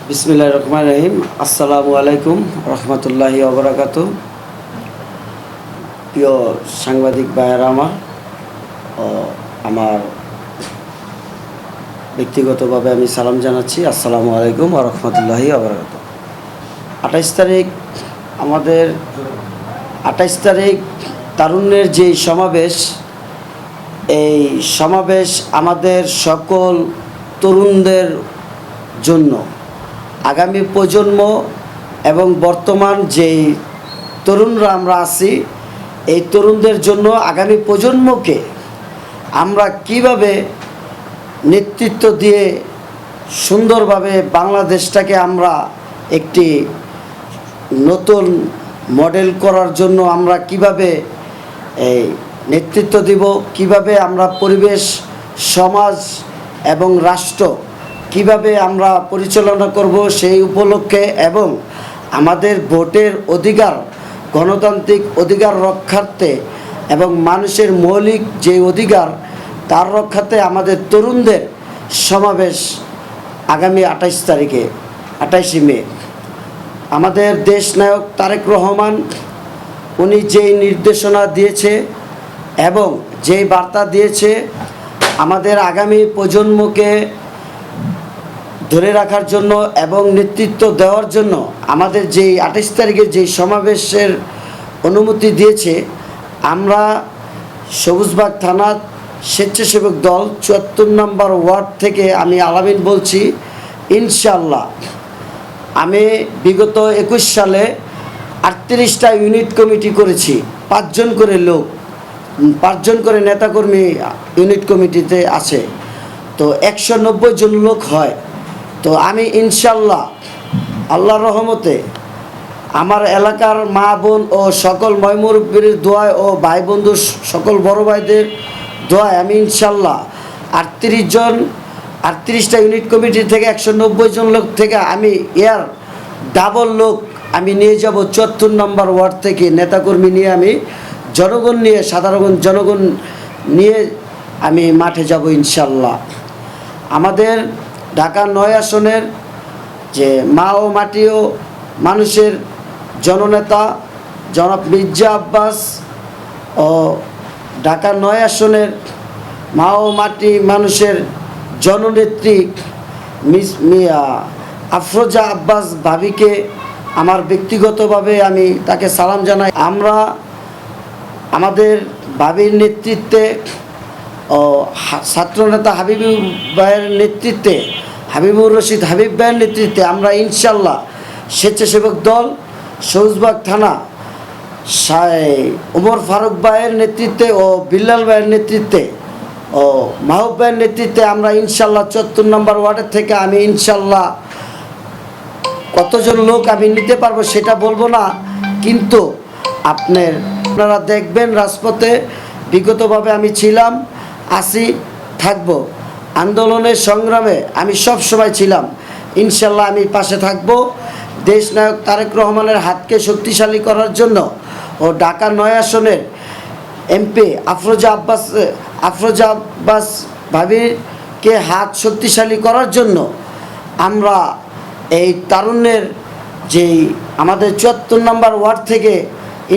বিসমিল্লাহির রহমানির রহিম। আসসালামু আলাইকুম রহমতুল্লাহি ওয়া প্রিয় সাংবাদিক ভাইয়েরা আমার ব্যক্তিগতভাবে আমি সালাম জানাচ্ছি। আসসালামু আলাইকুম রহমতুল্লাহি ওয়া 28 তারিখ তারুণ্যের যে সমাবেশ, এই সমাবেশ আমাদের সকল তরুণদের জন্য, আগামী প্রজন্ম এবং বর্তমান যেই তরুণরা আমরা আছি, এই তরুণদের জন্য আগামী প্রজন্মকে আমরা কিভাবে নেতৃত্ব দিয়ে সুন্দরভাবে বাংলাদেশটাকে আমরা একটি নতুন মডেল করার জন্য আমরা কিভাবে এই নেতৃত্ব দিব, কিভাবে আমরা পরিবেশ, সমাজ এবং রাষ্ট্র কিভাবে আমরা পরিচালনা করব সেই উপলক্ষে, এবং আমাদের ভোটের অধিকার, গণতান্ত্রিক অধিকার রক্ষার্থে এবং মানুষের মৌলিক যে অধিকার তার রক্ষার্থে আমাদের তরুণদের সমাবেশ আগামী 28 মে। আমাদের দেশ নায়ক তারেক রহমান উনি যেই নির্দেশনা দিয়েছে এবং যেই বার্তা দিয়েছে আমাদের আগামী প্রজন্মকে ধরে রাখার জন্য এবং নেতৃত্ব দেওয়ার জন্য, আমাদের যেই 28 তারিখে যেই সমাবেশের অনুমতি দিয়েছে, আমরা সবুজবাগ থানা স্বেচ্ছাসেবক দল 74 নম্বর ওয়ার্ড থেকে আমি আলামিন বলছি। ইনশাল্লাহ আমি বিগত 21 সালে 38টা ইউনিট কমিটি করেছি, 5 জন করে নেতাকর্মী ইউনিট কমিটিতে আছে, তো 190 জন লোক হয়। তো আমি ইনশাল্লাহ আল্লাহর রহমতে আমার এলাকার মা বোন ও সকল ময়মুরব্বীর দোয়ায় ও ভাই বন্ধু সকল বড় ভাইদের দোয়ায় আমি ইনশাল্লাহ 38টা ইউনিট কমিটি থেকে 190 জন লোক থেকে আমি এর ডাবল লোক আমি নিয়ে যাব 74 নম্বর ওয়ার্ড থেকে নেতাকর্মী নিয়ে, আমি জনগণ নিয়ে, সাধারণ জনগণ নিয়ে আমি মাঠে যাব ইনশাল্লাহ। আমাদের ঢাকা 9 আসনের যে মা ও মাটি ও মানুষের জননেতা জনাব মির্জা আব্বাস ও ঢাকা 9 আসনের মা ও মাটি মানুষের জননেত্রী আফরোজা আব্বাস ভাবিকে আমার ব্যক্তিগতভাবে আমি তাকে সালাম জানাই। আমরা আমাদের ভাবির নেতৃত্বে ও ছাত্রনেতা হাবিবুর ভাইয়ের নেতৃত্বে, হাবিবুর রশিদ হাবিব ভাইয়ের নেতৃত্বে আমরা ইনশাল্লাহ স্বেচ্ছাসেবক দল সবুজবাগ থানা ওমর ফারুক ভাইয়ের নেতৃত্বে ও বিল্লাল ভাইয়ের নেতৃত্বে ও মাহবুব ভাইয়ের নেতৃত্বে আমরা ইনশাল্লাহ 74 নম্বর ওয়ার্ডের থেকে আমি ইনশাল্লাহ কতজন লোক আমি নিতে পারবো সেটা বলবো না, কিন্তু আপনারা দেখবেন রাজপথে বিগতভাবে আমি ছিলাম, আসি, থাকবো। আন্দোলনের সংগ্রামে আমি সব সময় ছিলাম, ইনশাল্লাহ আমি পাশে থাকবো। দেশ নায়ক তারেক রহমানের হাতকে শক্তিশালী করার জন্য ও ঢাকা 9 আসনের এমপি আফরোজা আব্বাস ভাবিকে হাত শক্তিশালী করার জন্য আমরা এই তারুণ্যের যেই আমাদের 74 নম্বর ওয়ার্ড থেকে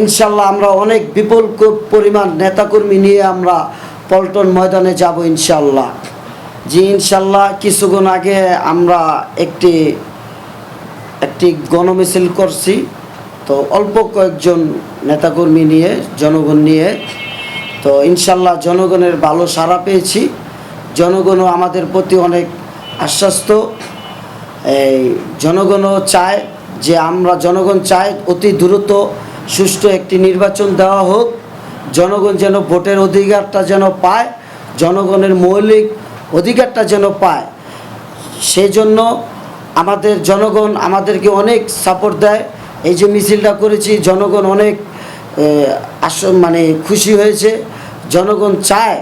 ইনশাল্লাহ আমরা অনেক বিপুল পরিমাণ নেতাকর্মী নিয়ে আমরা পল্টন ময়দানে যাব ইনশাল্লাহ। ইনশাল্লাহ কিছুক্ষণ আগে আমরা একটি গণমিছিল করছি, তো অল্প কয়েকজন নেতাকর্মী নিয়ে, জনগণ নিয়ে, তো ইনশাল্লাহ জনগণের ভালো সাড়া পেয়েছি। জনগণও আমাদের প্রতি অনেক আশ্বস্ত। এই জনগণও চায় যে জনগণ চায় অতি দ্রুত সুষ্ঠু একটি নির্বাচন দেওয়া হোক, জনগণ যেন ভোটের অধিকারটা যেন পায়, জনগণের মৌলিক অধিকারটা যেন পায়। সেই জন্য আমাদের জনগণ আমাদেরকে অনেক সাপোর্ট দেয়। এই যে মিছিলটা করেছি, জনগণ অনেক খুশি হয়েছে। জনগণ চায়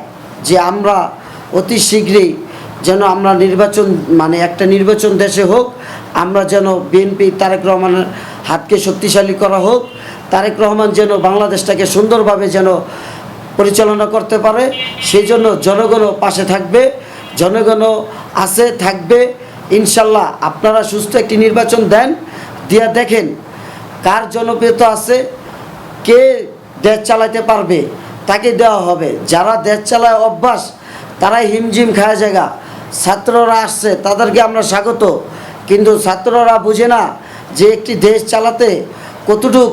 যে আমরা অতি শীঘ্রই যেন আমরা একটা নির্বাচন দেশে হোক, আমরা যেন বিএনপি তারেক রহমানের হাতকে শক্তিশালী করা হোক, তারেক রহমান যেন বাংলাদেশটাকে সুন্দরভাবে যেন পরিচালনা করতে পারে, সেই জন্য জনগণও পাশে থাকবে, জনগণও আছে, থাকবে। ইনশাল্লাহ আপনারা সুস্থ একটি নির্বাচন দেন, দিয়া দেখেন কার জনপ্রিয়তা আছে, কে দেশ চালাতে পারবে তাকে দেওয়া হবে। যারা দেশ চালায় অভ্যাস তারাই হিমঝিম খায় জায়গা। ছাত্ররা আসছে তাদেরকে আমরা স্বাগত, কিন্তু ছাত্ররা বুঝে না যে একটি দেশ চালাতে কতটুক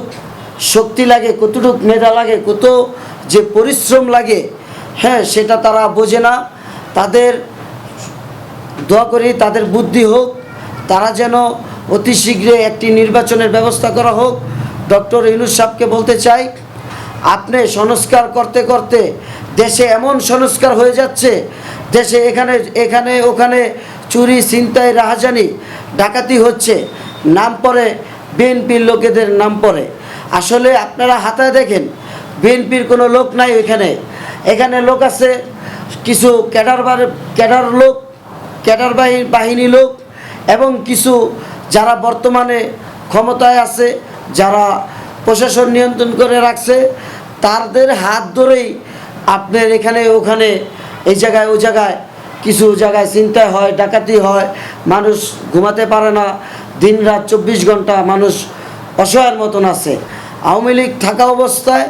শক্তি লাগে, কতটুক মেধা লাগে, কত যে পরিশ্রম লাগে, হ্যাঁ সেটা তারা বোঝে না। তাদের দোয়া করি তাদের বুদ্ধি হোক, তারা যেন অতি শীঘ্রই একটি নির্বাচনের ব্যবস্থা করা হোক। ডক্টর ইউনূস সাহেবকে বলতে চাই, আপনি সংস্কার করতে করতে দেশে এমন সংস্কার হয়ে যাচ্ছে, দেশে এখানে এখানে ওখানে চুরি ছিনতাই রাহাজানি ডাকাতি হচ্ছে, নাম পড়ে বিএনপির লোকেদের নাম পড়ে। আসলে আপনারা হাতায় দেখেন বিএনপির কোনো লোক নাই ওইখানে, এখানে লোক আছে কিছু ক্যাডার লোক, ক্যাডার বাহিনী লোক, এবং কিছু যারা বর্তমানে ক্ষমতায় আছে, যারা প্রশাসন নিয়ন্ত্রণ করে রাখছে, তাদের হাত ধরেই আপনার এখানে ওখানে এই জায়গায় ওই জায়গায় কিছু জায়গায় ছিনতাই হয়, ডাকাতি হয়, মানুষ ঘুমাতে পারে না, দিন রাত 24 ঘন্টা মানুষ অসহায়ের মতন আছে। আওয়ামী লীগ থাকা অবস্থায়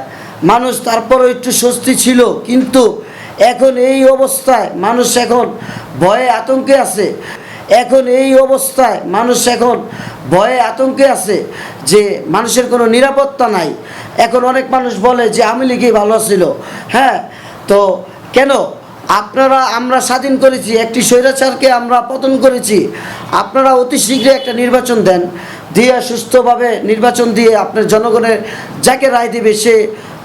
মানুষ তারপরও একটু স্বস্তি ছিল, কিন্তু এখন এই অবস্থায় মানুষ এখন ভয়ে আতঙ্কে আছে। এখন এই অবস্থায় মানুষ এখন ভয়ে আতঙ্কে আছে যে মানুষের কোনো নিরাপত্তা নাই। এখন অনেক মানুষ বলে যে আওয়ামী লীগই ভালো ছিল। হ্যাঁ, তো কেন আমরা স্বাধীন করেছি, একটি স্বৈরাচারকে আমরা পতন করেছি। আপনারা অতি শীঘ্রই একটা নির্বাচন দেন, দিয়ে সুস্থভাবে নির্বাচন দিয়ে আপনার জনগণের যাকে রায় দিবে সে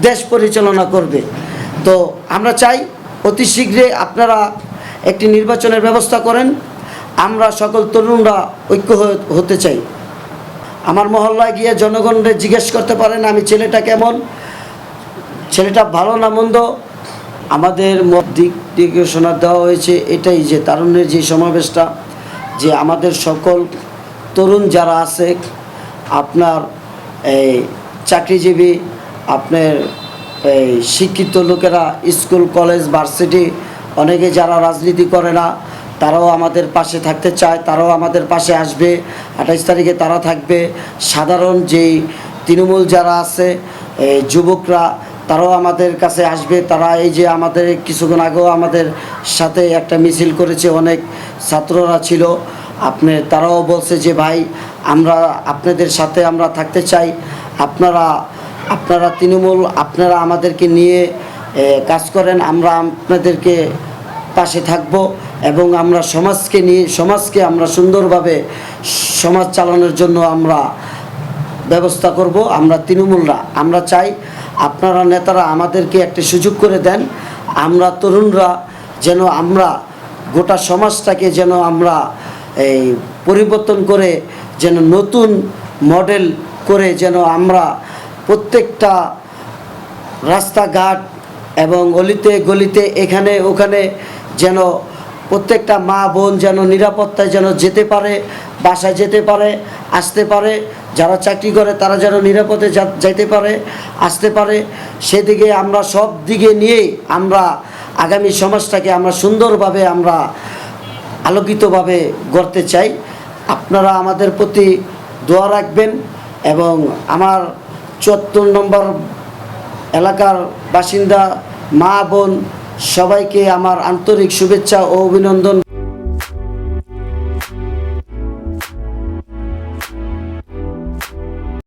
দেশ পরিচালনা করবে। তো আমরা চাই অতি শীঘ্রই আপনারা একটি নির্বাচনের ব্যবস্থা করেন। আমরা সকল তরুণরা ঐক্য হতে চাই। আমার মহল্লায় গিয়ে জনগণদের জিজ্ঞেস করতে পারেন আমি ছেলেটা কেমন, ছেলেটা ভালো না মন্দ। আমাদের দিক নির্দেশনা দেওয়া হয়েছে এটাই, যে তারুণ্যের যে সমাবেশটা, যে আমাদের সকল তরুণ যারা আছে, আপনার এই চাকরিজীবী, আপনার এই শিক্ষিত লোকেরা, স্কুল কলেজ ভার্সিটি, অনেকে যারা রাজনীতি করে না তারাও আমাদের পাশে থাকতে চায়, তারাও আমাদের পাশে আসবে। 28 তারিখে তারা থাকবে। সাধারণ যেই তৃণমূল যারা আছে, যুবকরা, তারাও আমাদের কাছে আসবে। তারা এই যে আমাদের কিছুক্ষণ আগেও আমাদের সাথে একটা মিছিল করেছে, অনেক ছাত্ররা ছিল, তারাও বলছে যে ভাই আমরা আপনাদের সাথে আমরা থাকতে চাই। আপনারা তৃণমূল, আপনারা আমাদেরকে নিয়ে কাজ করেন, আমরা আপনাদেরকে পাশে থাকব, এবং আমরা সমাজকে আমরা সুন্দরভাবে সমাজ চালানোর জন্য আমরা ব্যবস্থা করব। আমরা তৃণমূলরা আমরা চাই আপনারা নেতারা আমাদেরকে একটা সুযোগ করে দেন, আমরা তরুণরা যেন আমরা গোটা সমাজটাকে যেন আমরা এই পরিবর্তন করে, যেন নতুন মডেল করে, যেন আমরা প্রত্যেকটা রাস্তাঘাট এবং অলিতে গলিতে এখানে ওখানে যেন প্রত্যেকটা মা বোন যেন নিরাপত্তায় যেন যেতে পারে, বাসায় যেতে পারে, আসতে পারে। যারা চাকরি করে তারা যেন নিরাপদে যেতে পারে, আসতে পারে। সেদিকে আমরা সব দিকে নিয়েই আমরা আগামী সমাজটাকে আমরা সুন্দরভাবে আমরা আলোকিতভাবে গড়তে চাই। আপনারা আমাদের প্রতি দোয়া রাখবেন, এবং আমার 74 নম্বর এলাকার বাসিন্দা মা বোন সবাইকে আমার আন্তরিক শুভেচ্ছা ও অভিনন্দন